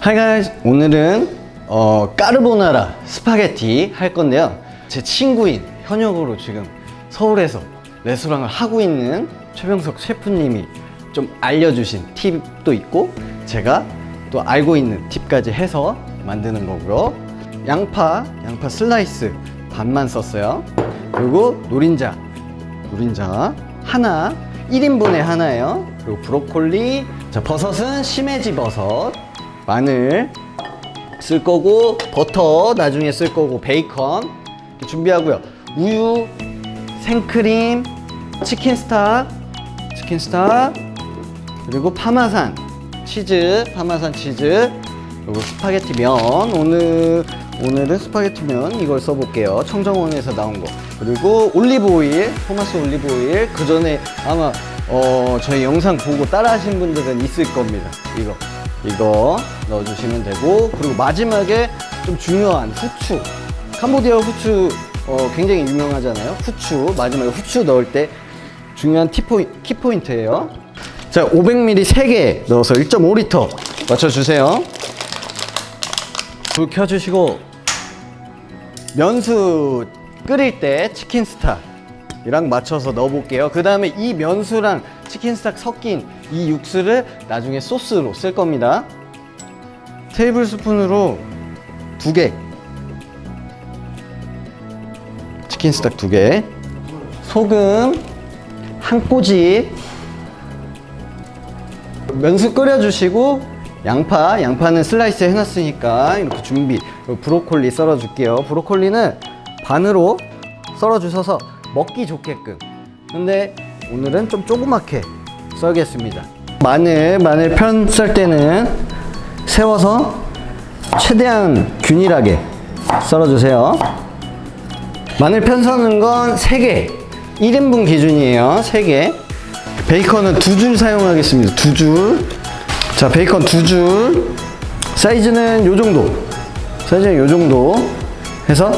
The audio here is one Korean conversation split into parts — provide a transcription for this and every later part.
Hi guys, 오늘은 까르보나라 스파게티 할 건데요. 제 친구인 현역으로 지금 서울에서 레스토랑을 하고 있는 최병석 셰프님이 좀 알려주신 팁도 있고 제가 또 알고 있는 팁까지 해서 만드는 거고요. 양파 슬라이스 반만 썼어요. 그리고 노린자 하나, 1인분에 하나예요. 그리고 브로콜리, 자, 버섯은 시메지 버섯, 마늘 쓸 거고, 버터 나중에 쓸 거고, 베이컨 이렇게 준비하고요. 우유, 생크림, 치킨 스탁, 그리고 파마산 치즈, 그리고 스파게티 면, 오늘은 스파게티 면 이걸 써볼게요. 청정원에서 나온 거. 그리고 올리브 오일, 토마스 올리브 오일. 그 전에 아마 저희 영상 보고 따라 하신 분들은 있을 겁니다. 이거 넣어주시면 되고, 그리고 마지막에 좀 중요한 후추, 캄보디아 후추 굉장히 유명하잖아요. 마지막에 후추 넣을 때 중요한 키포인트예요. 자, 500ml 3개 넣어서 1.5리터 맞춰주세요. 불 켜주시고, 면수 끓일 때 치킨 스탁이랑 맞춰서 넣어볼게요. 그 다음에 이 면수랑 치킨 스탁 섞인 이 육수를 나중에 소스로 쓸 겁니다. 테이블 스푼으로 2개, 치킨 스탁 2개, 소금 한 꼬집, 면수 끓여주시고, 양파는 슬라이스 해놨으니까 이렇게 준비. 그리고 브로콜리 썰어줄게요. 브로콜리는 반으로 썰어주셔서 먹기 좋게끔. 근데 오늘은 좀 조그맣게 썰겠습니다. 마늘 편 썰 때는 세워서 최대한 균일하게 썰어주세요. 마늘 편 서는 건 3개, 1인분 기준이에요. 3개. 베이컨은 2줄 사용하겠습니다. 2줄. 자, 베이컨 2줄. 사이즈는 요 정도 해서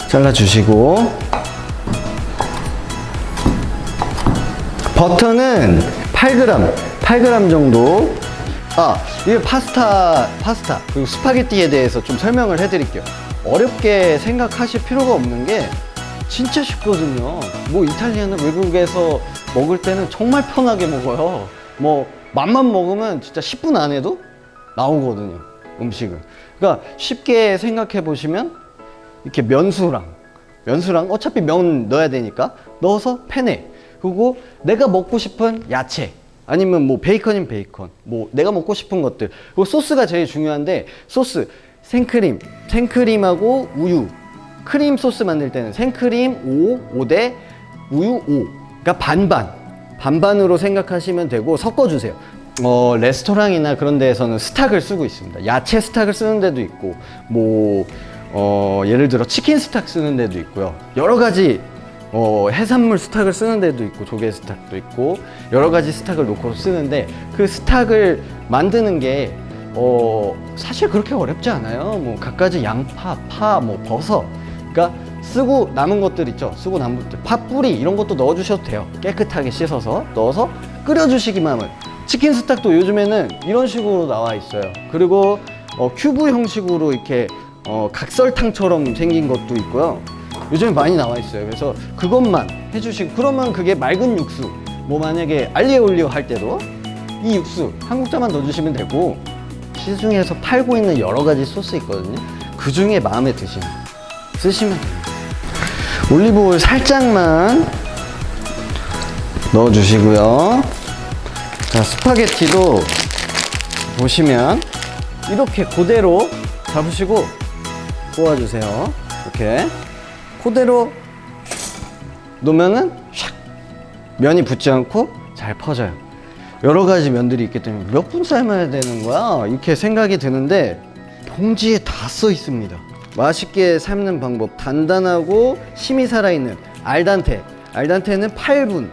잘라주시고, 버터는 8g 정도. 이게 파스타 그리고 스파게티에 대해서 좀 설명을 해드릴게요. 어렵게 생각하실 필요가 없는 게 진짜 쉽거든요. 뭐 이탈리아는 외국에서 먹을 때는 정말 편하게 먹어요. 뭐 맘만 먹으면 진짜 10분 안에도 나오거든요, 음식을. 그러니까 쉽게 생각해 보시면 이렇게 면수랑 어차피 면 넣어야 되니까 넣어서 팬에, 그리고 내가 먹고 싶은 야채 아니면 뭐 베이컨이면 베이컨, 뭐 내가 먹고 싶은 것들. 그리고 소스가 제일 중요한데, 소스 생크림하고 우유, 크림 소스 만들 때는 생크림 5 대 우유 5, 그러니까 반반으로 생각하시면 되고, 섞어주세요. 레스토랑이나 그런 데에서는 스탁을 쓰고 있습니다. 야채 스탁을 쓰는 데도 있고, 뭐 예를 들어 치킨 스탁 쓰는 데도 있고요. 여러 가지 해산물 스탁을 쓰는 데도 있고, 조개 스탁도 있고, 여러 가지 스탁을 놓고 쓰는데, 그 스탁을 만드는 게 사실 그렇게 어렵지 않아요. 뭐 갖가지 양파, 파, 뭐 버섯, 그러니까 쓰고 남은 것들 있죠. 쓰고 남은 것들, 파 뿌리 이런 것도 넣어주셔도 돼요. 깨끗하게 씻어서 넣어서 끓여주시기만 하면. 치킨 스탁도 요즘에는 이런 식으로 나와 있어요. 그리고 큐브 형식으로 이렇게 각설탕처럼 생긴 것도 있고요. 요즘에 많이 나와 있어요. 그래서 그것만 해주시고, 그러면 그게 맑은 육수, 뭐 만약에 알리오 올리오 할 때도 이 육수 한 국자만 넣어주시면 되고, 시중에서 팔고 있는 여러 가지 소스 있거든요. 그 중에 마음에 드시는 쓰시면 됩니다. 올리브 오일 살짝만 넣어주시고요. 자, 스파게티도 보시면 이렇게 그대로 잡으시고 구워주세요. 이렇게 그대로 놓으면은 샥 면이 붙지 않고 잘 퍼져요. 여러 가지 면들이 있기 때문에 몇 분 삶아야 되는 거야? 이렇게 생각이 드는데 봉지에 다 써 있습니다. 맛있게 삶는 방법, 단단하고 힘이 살아있는 알단테는 8분,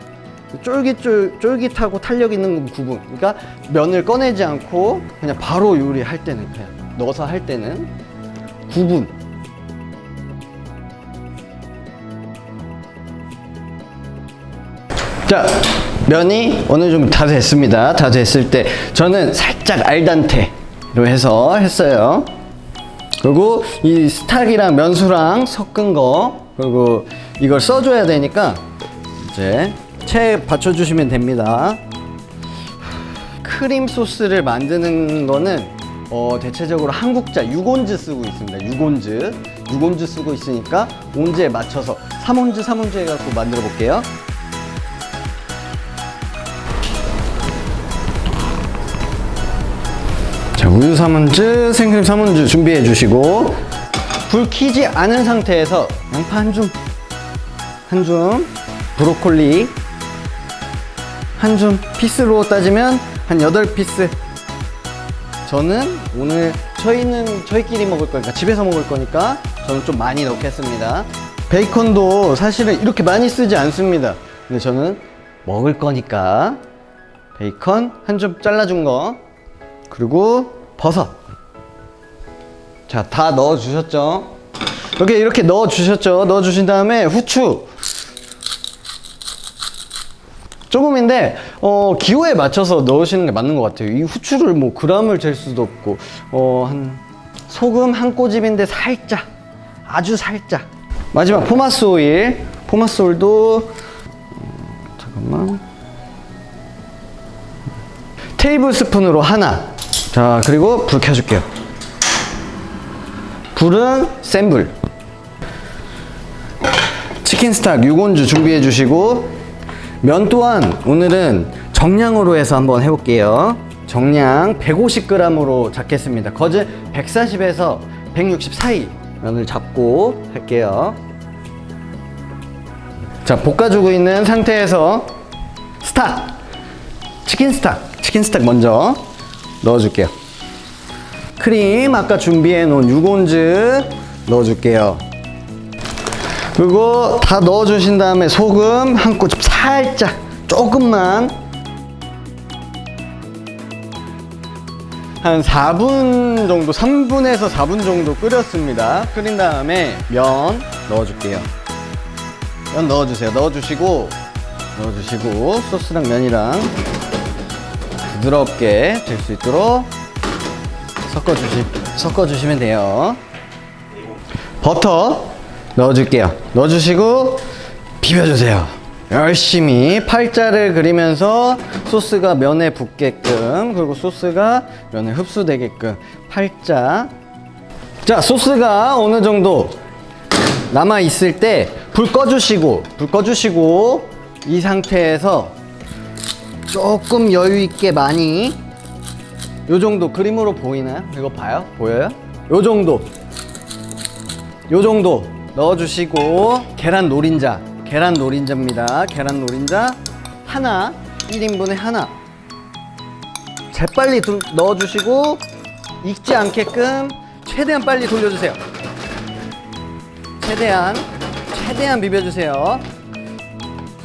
쫄깃하고 탄력 있는 건 9분. 그러니까 면을 꺼내지 않고 그냥 바로 요리할 때는, 그냥 넣어서 할 때는 9분. 자, 면이 어느 정도 다 됐습니다. 다 됐을 때 저는 살짝 알단테 로 해서 했어요. 그리고 이 스탁이랑 면수랑 섞은 거, 그리고 이걸 써줘야 되니까 이제 채 받쳐주시면 됩니다. 크림 소스를 만드는 거는 대체적으로 한국자 6온즈 쓰고 있습니다. 6온즈 쓰고 있으니까 온즈에 맞춰서 3온즈 해갖고 만들어 볼게요. 자, 우유 3온즈, 생크림 3온즈 준비해 주시고, 불 켜지 않은 상태에서 양파 한 줌, 브로콜리 한 줌, 피스로 따지면 한 8피스. 저는 오늘 저희끼리 먹을 거니까, 집에서 먹을 거니까 저는 좀 많이 넣겠습니다. 베이컨도 사실은 이렇게 많이 쓰지 않습니다. 근데 저는 먹을 거니까 베이컨 한 줌 잘라준 거, 그리고 버섯. 자, 다 넣어 주셨죠? 이렇게 넣어 주셨죠? 넣어 주신 다음에 후추 조금인데 기호에 맞춰서 넣으시는 게 맞는 것 같아요. 이 후추를 뭐 그람을 잴 수도 없고, 한 소금 한 꼬집인데 살짝, 아주 살짝. 마지막 포마스 오일. 포마스 오일도 잠깐만, 테이블 스푼으로 하나. 자, 그리고 불 켜줄게요. 불은 센 불. 치킨 스탁 6온즈 준비해 주시고, 면 또한 오늘은 정량으로 해서 한번 해볼게요. 정량 150g으로 잡겠습니다. 거즈 140에서 160 사이 면을 잡고 할게요. 자, 볶아주고 있는 상태에서 치킨 스탁 먼저 넣어줄게요. 크림 아까 준비해 놓은 6온즈 넣어줄게요. 그리고 다 넣어주신 다음에 소금 한 꼬집 살짝, 조금만, 한 4분 정도, 3분에서 4분 정도 끓였습니다. 끓인 다음에 면 넣어줄게요. 면 넣어주시고 소스랑 면이랑 부드럽게 될 수 있도록 섞어주시면 돼요. 버터 넣어줄게요. 넣어주시고 비벼주세요. 열심히 팔자를 그리면서 소스가 면에 붙게끔, 그리고 소스가 면에 흡수되게끔 팔자. 자, 소스가 어느 정도 남아 있을 때 불 꺼주시고 이 상태에서 조금 여유 있게 많이, 요 정도 그림으로 보이나요? 이거 봐요? 보여요? 요 정도 넣어주시고, 계란 노린자입니다. 계란 노린자 하나, 1인분에 하나. 재빨리 넣어주시고, 익지 않게끔 최대한 빨리 돌려주세요. 최대한 비벼주세요.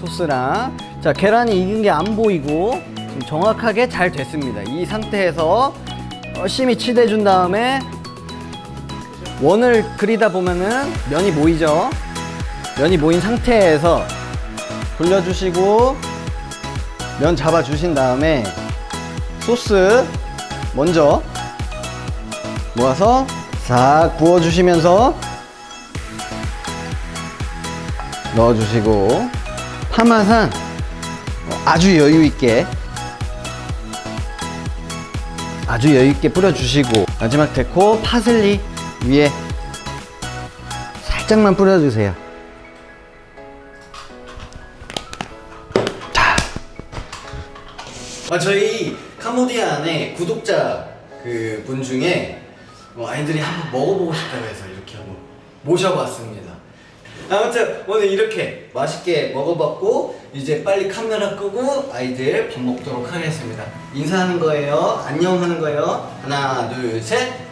소스랑. 자, 계란이 익은 게 안 보이고 지금 정확하게 잘 됐습니다. 이 상태에서 열심히 치대준 다음에 원을 그리다 보면은 면이 모이죠. 면이 모인 상태에서 돌려주시고 면 잡아주신 다음에 소스 먼저 모아서 싹 부어주시면서 넣어주시고, 파마산 아주 여유있게 뿌려주시고, 마지막 데코 파슬리 위에 살짝만 뿌려주세요. 자, 저희 카모디아 안에 구독자 분 중에 아이들이 한번 먹어보고 싶다고 해서 이렇게 한번 모셔봤습니다. 아무튼 오늘 이렇게 맛있게 먹어봤고, 이제 빨리 카메라 끄고 아이들 밥 먹도록 하겠습니다. 인사하는 거예요. 안녕 하는 거예요. 하나, 둘, 셋.